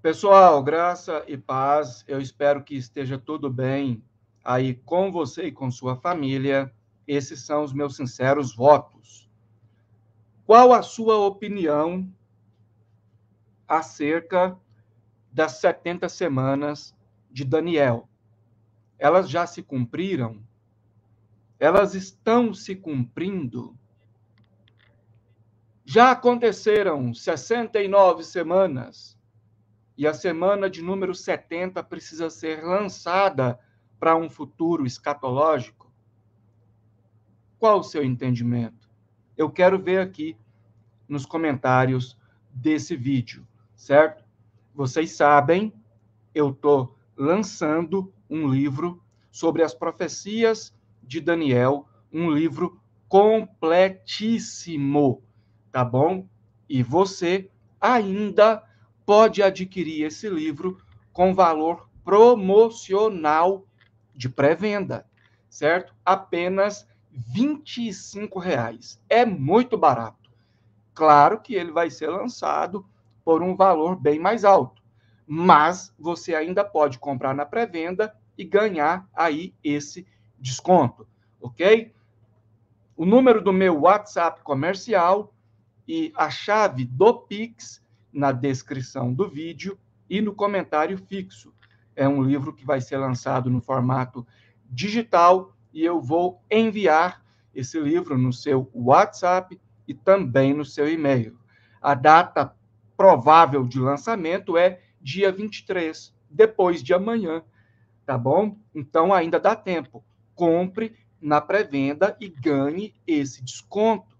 Pessoal, graça e paz, eu espero que esteja tudo bem aí com você e com sua família. Esses são os meus sinceros votos. Qual a sua opinião acerca das 70 semanas de Daniel? Elas já se cumpriram? Elas estão se cumprindo? Já aconteceram 69 semanas e a semana de número 70 precisa ser lançada para um futuro escatológico? Qual o seu entendimento? Eu quero ver aqui nos comentários desse vídeo, certo? Vocês sabem, eu estou lançando um livro sobre as profecias de Daniel, um livro completíssimo, tá bom? E você ainda pode adquirir esse livro com valor promocional de pré-venda, certo? Apenas R$ 25. É muito barato. Claro que ele vai ser lançado por um valor bem mais alto, mas você ainda pode comprar na pré-venda e ganhar aí esse desconto, ok? O número do meu WhatsApp comercial e a chave do Pix na descrição do vídeo e no comentário fixo. É um livro que vai ser lançado no formato digital e eu vou enviar esse livro no seu WhatsApp e também no seu e-mail. A data provável de lançamento é dia 23, depois de amanhã, tá bom? Então ainda dá tempo. Compre na pré-venda e ganhe esse desconto,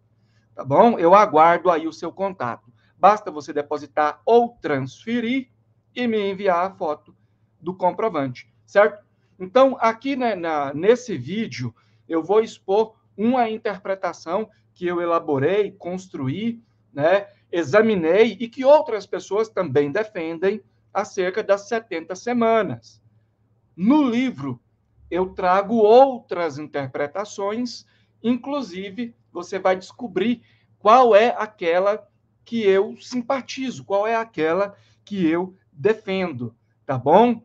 tá bom? Eu aguardo aí o seu contato. Basta você depositar ou transferir e me enviar a foto do comprovante, certo? Então, aqui né, nesse vídeo, eu vou expor uma interpretação que eu elaborei, construí, né, examinei e que outras pessoas também defendem acerca das 70 semanas. No livro, eu trago outras interpretações, inclusive você vai descobrir qual é aquela que eu simpatizo, qual é aquela que eu defendo, tá bom?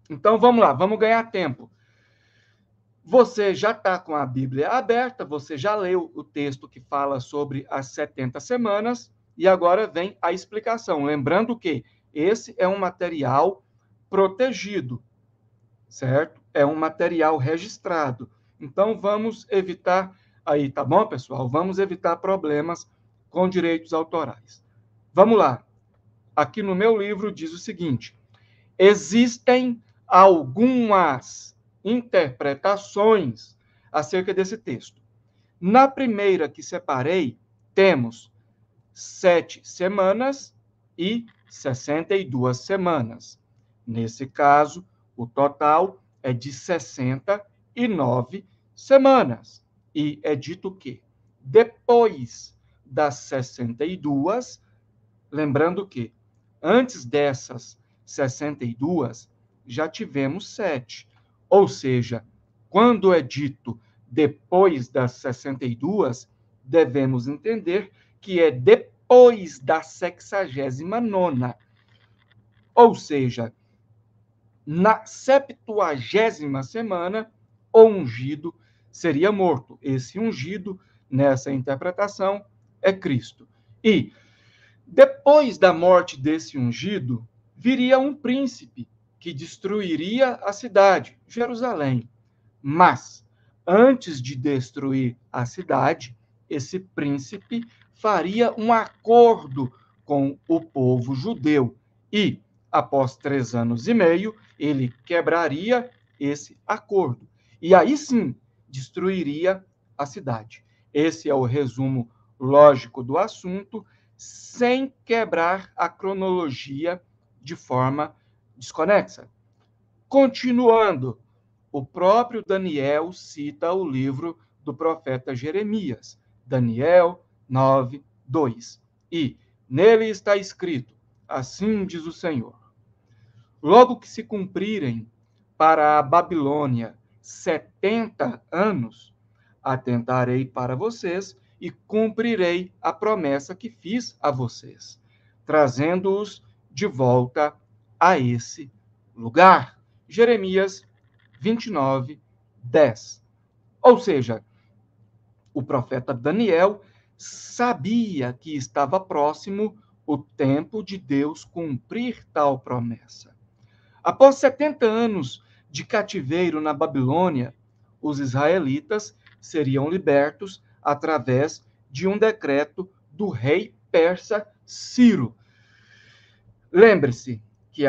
Então vamos lá, vamos ganhar tempo. Você já está com a Bíblia aberta, você já leu o texto que fala sobre as 70 semanas, e agora vem a explicação. Lembrando que esse é um material protegido, certo? É um material registrado. Então, vamos evitar aí, tá bom, pessoal? Vamos evitar problemas com direitos autorais. Vamos lá. Aqui no meu livro diz o seguinte: existem algumas interpretações acerca desse texto. Na primeira que separei, temos 7 semanas e 62 semanas. Nesse caso, o total é de 69 semanas. E é dito que, depois das 62, lembrando que, antes dessas 62, já tivemos 7. Ou seja, quando é dito depois das 62, devemos entender que é depois da 69ª. Ou seja, na 70ª semana, o ungido seria morto. Esse ungido, nessa interpretação, é Cristo. E, depois da morte desse ungido, viria um príncipe que destruiria a cidade, Jerusalém. Mas, antes de destruir a cidade, esse príncipe faria um acordo com o povo judeu e, após 3 anos e meio, ele quebraria esse acordo. E aí sim, destruiria a cidade. Esse é o resumo lógico do assunto, sem quebrar a cronologia de forma desconexa. Continuando, o próprio Daniel cita o livro do profeta Jeremias, Daniel 9:2. E nele está escrito: assim diz o Senhor: logo que se cumprirem para a Babilônia 70 anos, atentarei para vocês e cumprirei a promessa que fiz a vocês, trazendo-os de volta a esse lugar. Jeremias 29, 10. Ou seja, o profeta Daniel sabia que estava próximo o tempo de Deus cumprir tal promessa. Após 70 anos de cativeiro na Babilônia, os israelitas seriam libertos através de um decreto do rei persa Ciro. Lembre-se que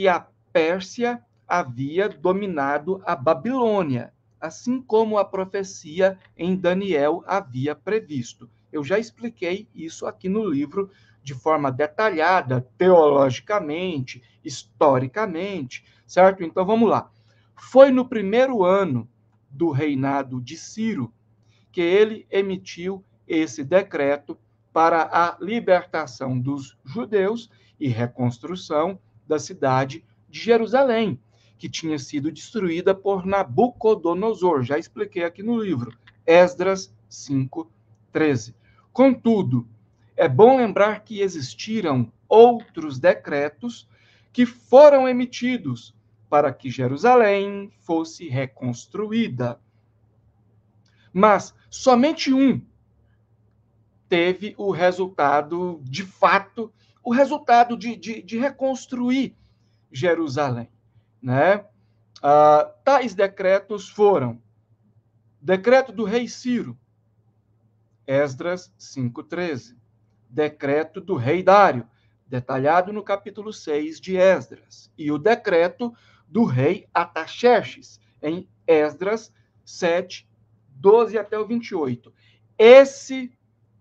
a Pérsia havia dominado a Babilônia, assim como a profecia em Daniel havia previsto. Eu já expliquei isso aqui no livro de forma detalhada, teologicamente, historicamente, certo? Então vamos lá. Foi no primeiro ano do reinado de Ciro que ele emitiu esse decreto para a libertação dos judeus e reconstrução da cidade de Jerusalém, que tinha sido destruída por Nabucodonosor. Já expliquei aqui no livro, Esdras 5:13. Contudo, é bom lembrar que existiram outros decretos que foram emitidos para que Jerusalém fosse reconstruída. Mas somente um teve o resultado, de fato, o resultado de reconstruir Jerusalém. Né? Tais decretos foram decreto do rei Ciro, Esdras 5:13, decreto do rei Dário, detalhado no capítulo 6 de Esdras, e o decreto do rei Ataxerxes, em Esdras 7:12 até o 28. Esse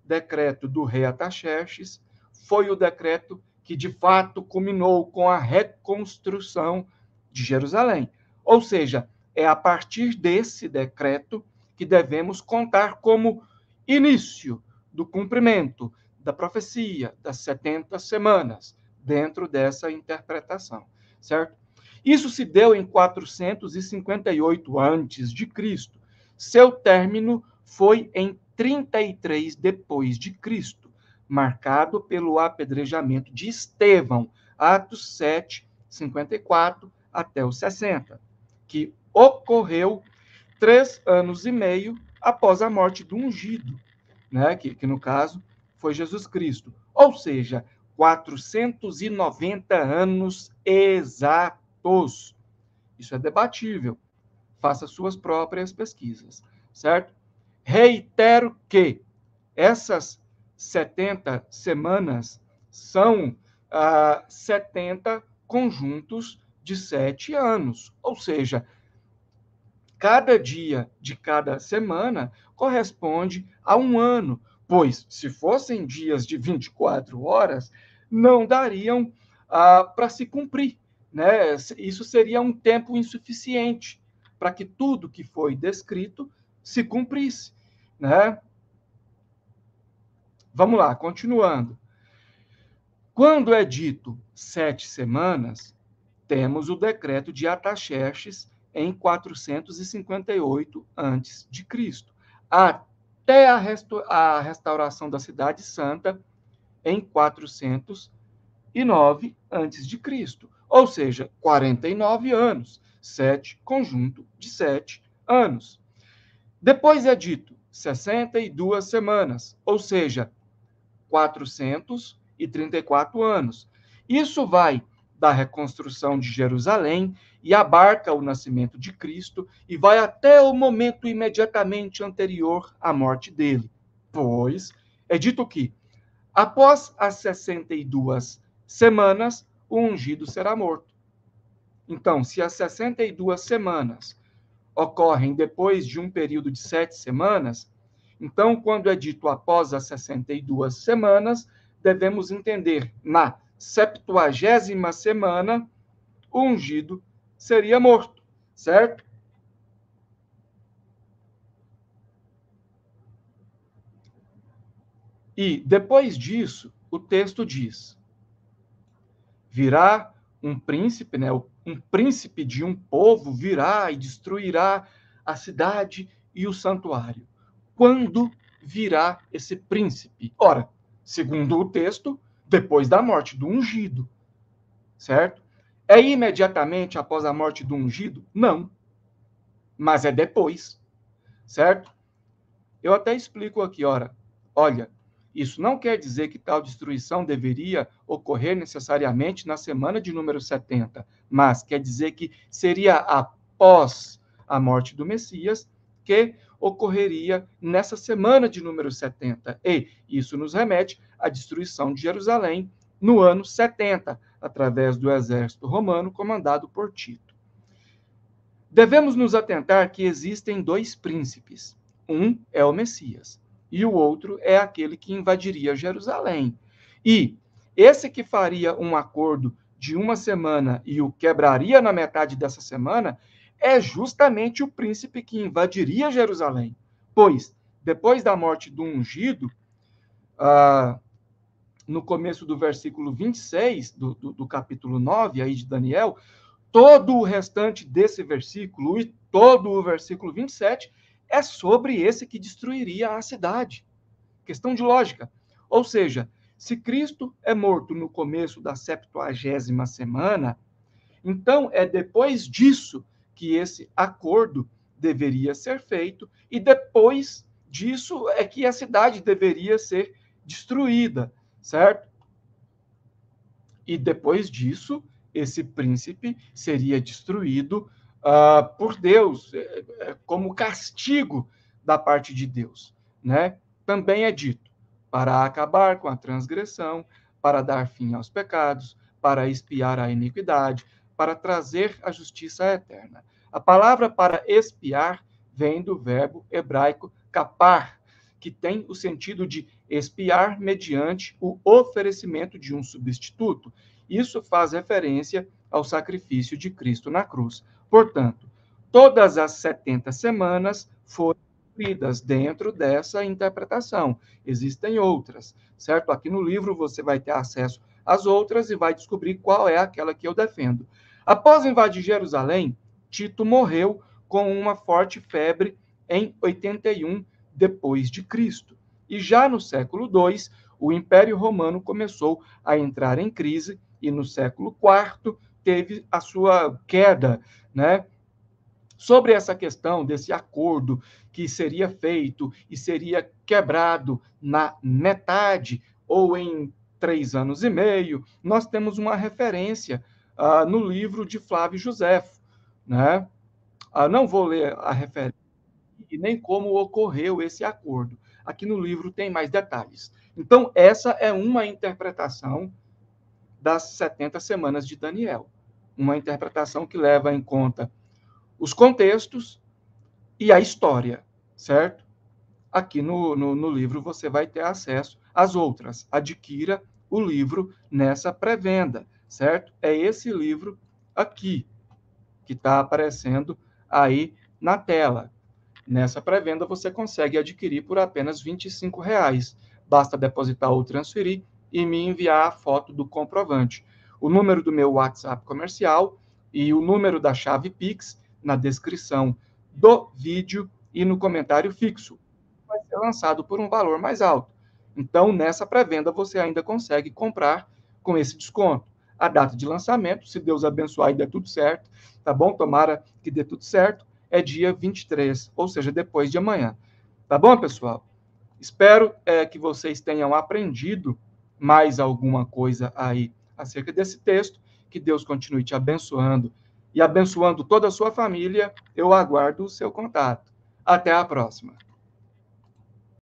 decreto do rei Ataxerxes foi o decreto que, de fato, culminou com a reconstrução de Jerusalém. Ou seja, é a partir desse decreto que devemos contar como início do cumprimento da profecia das 70 semanas, dentro dessa interpretação, certo? Isso se deu em 458 a.C. Seu término foi em 33 depois de Cristo, marcado pelo apedrejamento de Estevão, Atos 7:54 até os 60, que ocorreu 3 anos e meio após a morte do ungido, né? que no caso foi Jesus Cristo. Ou seja, 490 anos exatos. Isso é debatível. Faça suas próprias pesquisas, certo? Reitero que essas 70 semanas são 70 conjuntos de 7 anos. Ou seja, cada dia de cada semana corresponde a um ano, pois, se fossem dias de 24 horas, não dariam para se cumprir. Né? Isso seria um tempo insuficiente para que tudo que foi descrito se cumprisse. Né? Vamos lá, continuando. Quando é dito 7 semanas, temos o decreto de Ataxerxes em 458 a.C., até a restauração da Cidade Santa em 409 a.C., ou seja, 49 anos, 7 conjunto de 7 anos. Depois é dito 62 semanas, ou seja, 434 anos. Isso vai da reconstrução de Jerusalém e abarca o nascimento de Cristo e vai até o momento imediatamente anterior à morte dele. Pois é dito que, após as 62 semanas, o ungido será morto. Então, se as 62 semanas ocorrem depois de um período de 7 semanas, então, quando é dito após as 62 semanas, devemos entender na 70ª semana, o ungido seria morto, certo? E, depois disso, o texto diz: virá um príncipe, né? Um príncipe de um povo virá e destruirá a cidade e o santuário. Quando virá esse príncipe? Ora, segundo o texto, depois da morte do ungido, certo? É imediatamente após a morte do ungido? Não, mas é depois, certo? Eu até explico aqui, olha, isso não quer dizer que tal destruição deveria ocorrer necessariamente na semana de número 70, mas quer dizer que seria após a morte do Messias que ocorreria nessa semana de número 70. E isso nos remete à destruição de Jerusalém no ano 70, através do exército romano comandado por Tito. Devemos nos atentar que existem dois príncipes. Um é o Messias e o outro é aquele que invadiria Jerusalém. E esse que faria um acordo de uma semana e o quebraria na metade dessa semana é justamente o príncipe que invadiria Jerusalém. Pois, depois da morte do ungido, no começo do versículo 26 do capítulo 9 aí de Daniel, todo o restante desse versículo e todo o versículo 27 é sobre esse que destruiria a cidade. Questão de lógica. Ou seja, se Cristo é morto no começo da 70ª semana, então é depois disso que esse acordo deveria ser feito e depois disso é que a cidade deveria ser destruída, certo? E depois disso, esse príncipe seria destruído por Deus, como castigo da parte de Deus. Né? Também é dito, para acabar com a transgressão, para dar fim aos pecados, para expiar a iniquidade, para trazer a justiça eterna. A palavra para expiar vem do verbo hebraico kapar, que tem o sentido de expiar mediante o oferecimento de um substituto. Isso faz referência ao sacrifício de Cristo na cruz. Portanto, todas as 70 semanas foram cumpridas dentro dessa interpretação. Existem outras, certo? Aqui no livro você vai ter acesso às outras e vai descobrir qual é aquela que eu defendo. Após invadir Jerusalém, Tito morreu com uma forte febre em 81 depois de Cristo. E já no século II, o Império Romano começou a entrar em crise e no século IV teve a sua queda, né? Sobre essa questão desse acordo que seria feito e seria quebrado na metade ou em 3 anos e meio, nós temos uma referência no livro de Flávio Josefo, né? Não vou ler a referência e nem como ocorreu esse acordo. Aqui no livro tem mais detalhes. Então, essa é uma interpretação das 70 semanas de Daniel. Uma interpretação que leva em conta os contextos e a história, certo? Aqui no livro você vai ter acesso às outras. Adquira o livro nessa pré-venda, certo? É esse livro aqui que está aparecendo aí na tela. Nessa pré-venda você consegue adquirir por apenas R$ 25,00. Basta depositar ou transferir e me enviar a foto do comprovante. O número do meu WhatsApp comercial e o número da chave Pix na descrição do vídeo e no comentário fixo. Vai ser lançado por um valor mais alto. Então, nessa pré-venda, você ainda consegue comprar com esse desconto. A data de lançamento, se Deus abençoar e der tudo certo, tá bom? Tomara que dê tudo certo, é dia 23, ou seja, depois de amanhã. Tá bom, pessoal? Espero que vocês tenham aprendido mais alguma coisa aí acerca desse texto. Que Deus continue te abençoando e abençoando toda a sua família. Eu aguardo o seu contato. Até a próxima.